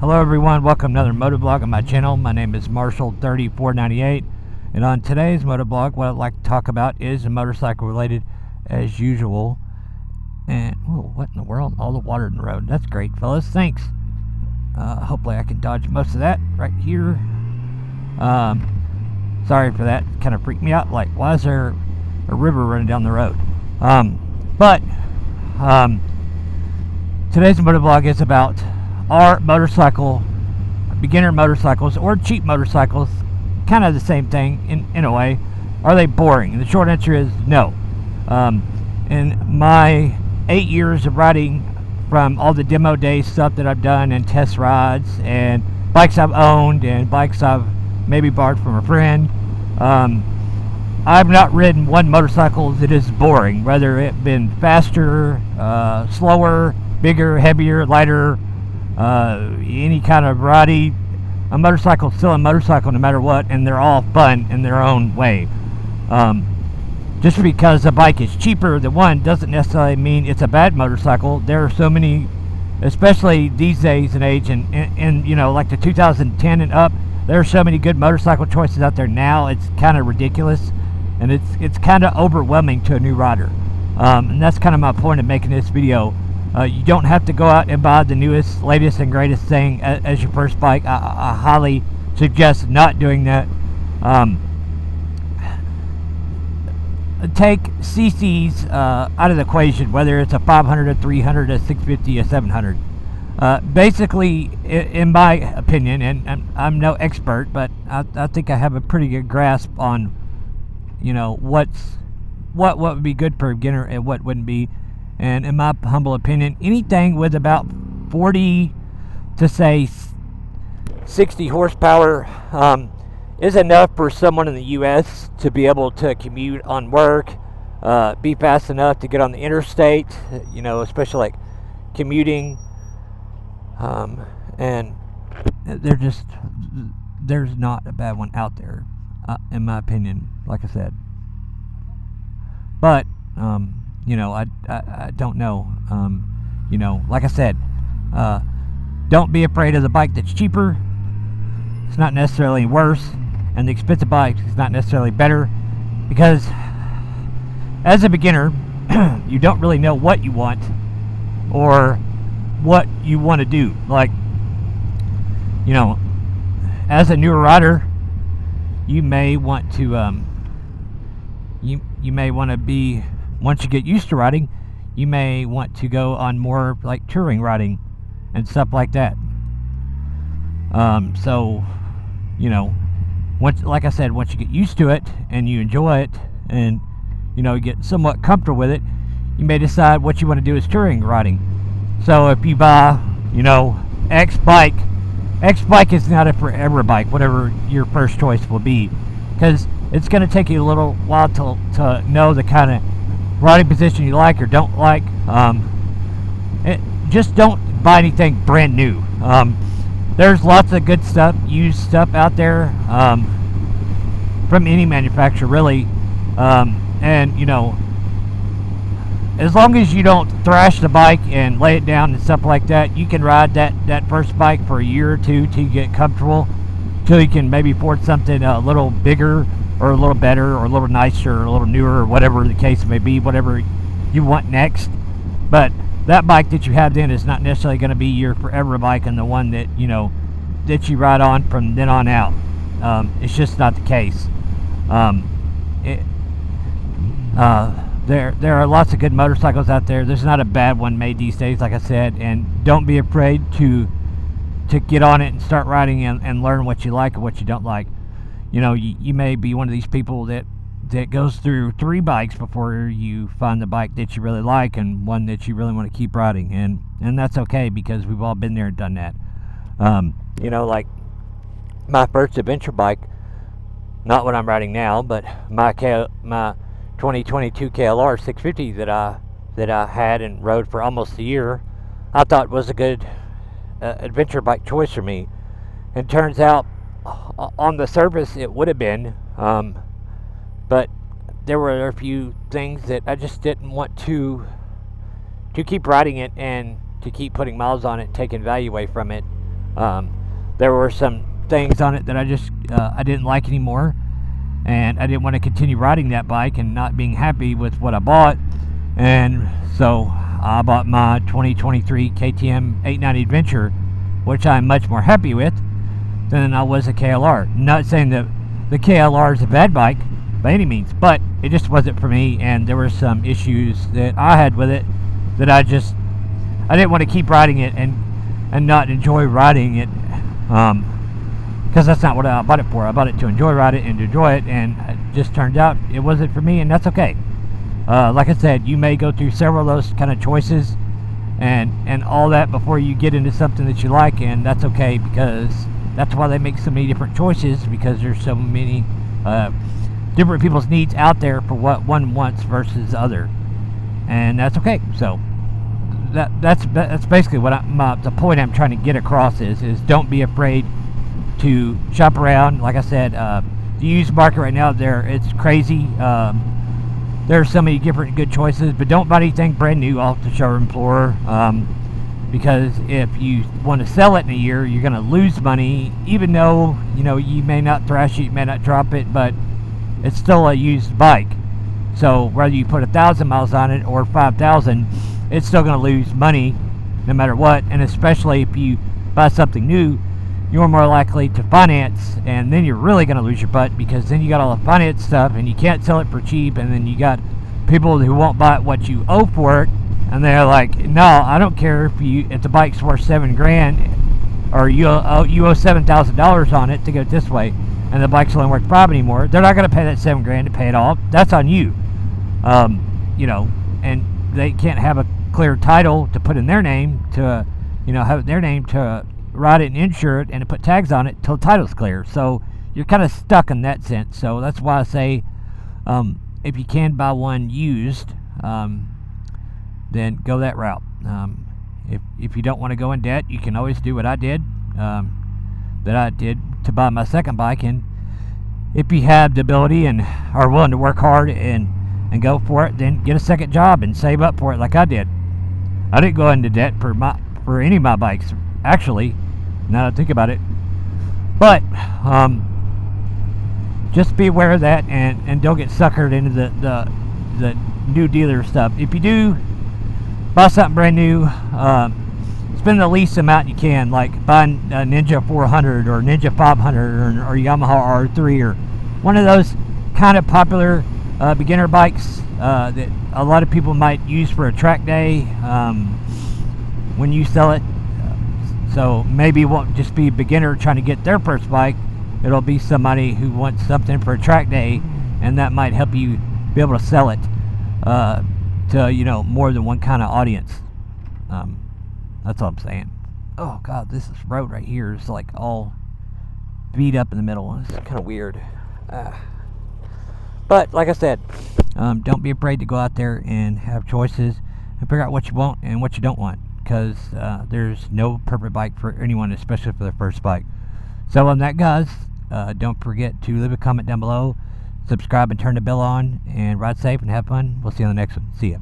Hello everyone, welcome to another motovlog on my channel. My name is Marshall3498, and on today's motovlog what I'd like to talk about is a motorcycle related as usual. And oh, what in the world? All the water in the road. That's great, fellas. Thanks. Hopefully I can dodge most of that right here. Sorry for that. Kind of freaked me out. Like, why is there a river running down the road? Today's motovlog is about our beginner motorcycles or cheap motorcycles. Kind of the same thing in a way. Are they boring? And the short answer is no. In my 8 years of riding, from all the demo day stuff that I've done and test rides and bikes I've owned and bikes I've maybe borrowed from a friend, I've not ridden one motorcycle that is boring, whether it been faster, slower, bigger, heavier, lighter, any kind of variety. A motorcycle is still a motorcycle no matter what, and they're all fun in their own way. Just because a bike is cheaper than one doesn't necessarily mean it's a bad motorcycle. There are so many, especially these days and age, and you know, like the 2010 and up, there are so many good motorcycle choices out there now. It's kind of ridiculous, and it's kind of overwhelming to a new rider. And that's kind of my point of making this video. You don't have to go out and buy the newest, latest, and greatest thing as your first bike. I highly suggest not doing that. Take CCs out of the equation, whether it's a 500, a 300, a 650, a 700. Basically, in my opinion, and I'm no expert, but I think I have a pretty good grasp on, you know, what would be good for a beginner and what wouldn't be. And in my humble opinion, anything with about 40 to say 60 horsepower is enough for someone in the U.S. to be able to commute on work, be fast enough to get on the interstate, you know, especially like commuting. And there's not a bad one out there, in my opinion, like I said. But, you know, I don't know. You know, like I said, don't be afraid of the bike that's cheaper. It's not necessarily worse, and the expensive bike is not necessarily better, because as a beginner, you don't really know what you want or what you want to do. Like, you know, as a newer rider, you may want to you may want to be, once you get used to riding, you may want to go on more like touring riding and stuff like that. So, you know, like I said, once you get used to it and you enjoy it and, you know, you get somewhat comfortable with it, you may decide what you want to do is touring riding. So if you buy, you know, X bike is not a forever bike, whatever your first choice will be, because it's going to take you a little while to know the kind of riding position you like or don't like. Just don't buy anything brand new. There's lots of good stuff, used stuff out there, from any manufacturer really. And, you know, as long as you don't thrash the bike and lay it down and stuff like that, you can ride that first bike for a year or two till you get comfortable, till you can maybe afford something a little bigger or a little better or a little nicer or a little newer or whatever the case may be, whatever you want next. But that bike that you have then is not necessarily going to be your forever bike and the one that, you know, that you ride on from then on out. It's just not the case. There are lots of good motorcycles out there. There's not a bad one made these days, like I said, and don't be afraid to get on it and start riding and learn what you like and what you don't like. You know, you may be one of these people that goes through 3 bikes before you find the bike that you really like and one that you really want to keep riding, and that's okay, because we've all been there and done that. You know, like my first adventure bike, not what I'm riding now, but my 2022 KLR 650 that I had and rode for almost a year, I thought was a good adventure bike choice for me. And turns out, on the surface, it would have been, but there were a few things that I just didn't want to keep riding it and to keep putting miles on it and taking value away from it. There were some things on it that I didn't like anymore, and I didn't want to continue riding that bike and not being happy with what I bought. And so I bought my 2023 KTM 890 Adventure, which I'm much more happy with than I was a KLR. Not saying that the KLR is a bad bike by any means, but it just wasn't for me, and there were some issues that I had with it that I didn't want to keep riding it and not enjoy riding it, because that's not what I bought it for. I bought it to enjoy riding it and enjoy it, and it just turned out it wasn't for me, and that's okay. Like I said, you may go through several of those kind of choices and all that before you get into something that you like, and that's okay, because that's why they make so many different choices, because there's so many different people's needs out there for what one wants versus the other, and that's okay. So that's basically what the point I'm trying to get across is don't be afraid to shop around. Like I said, the used market right now, it's crazy. There are so many different good choices, but don't buy anything brand new off the showroom floor, because if you want to sell it in a year, you're going to lose money, even though you may not thrash it, you may not drop it, but it's still a used bike. So whether you put 1,000 miles on it or 5,000, it's still going to lose money no matter what. And especially if you buy something new, you're more likely to finance, and then you're really going to lose your butt, because then you got all the finance stuff and you can't sell it for cheap, and then you got people who won't buy what you owe for it, and they're like, no, I don't care if the bike's worth $7,000 or you owe $7,000 on it to go this way, and the bike's only worth $5,000 anymore. They're not going to pay that $7,000 to pay it off. That's on you. And they can't have a clear title to put in their name to have their name to ride it and insure it and to put tags on it till the title's clear. So you're kind of stuck in that sense. So that's why I say, if you can buy one used, then go that route. If you don't want to go in debt, you can always do what I did, to buy my second bike. And if you have the ability and are willing to work hard and go for it, then get a second job and save up for it like I did. I didn't go into debt for any of my bikes, actually, now that I think about it. But just be aware of that, and don't get suckered into the new dealer stuff. If you do buy something brand new, spend the least amount you can, like buying a Ninja 400 or Ninja 500 or Yamaha R3 or one of those kind of popular beginner bikes that a lot of people might use for a track day when you sell it. So maybe it won't just be a beginner trying to get their first bike. It'll be somebody who wants something for a track day, and that might help you be able to sell it to more than one kind of audience. That's all I'm saying. Oh God, this road right here is like all beat up in the middle. It's kind of weird. But like I said, don't be afraid to go out there and have choices and figure out what you want and what you don't want, because there's no perfect bike for anyone, especially for their first bike. So on that, guys, don't forget to leave a comment down below, subscribe and turn the bell on, and ride safe and have fun. We'll see you on the next one. See ya.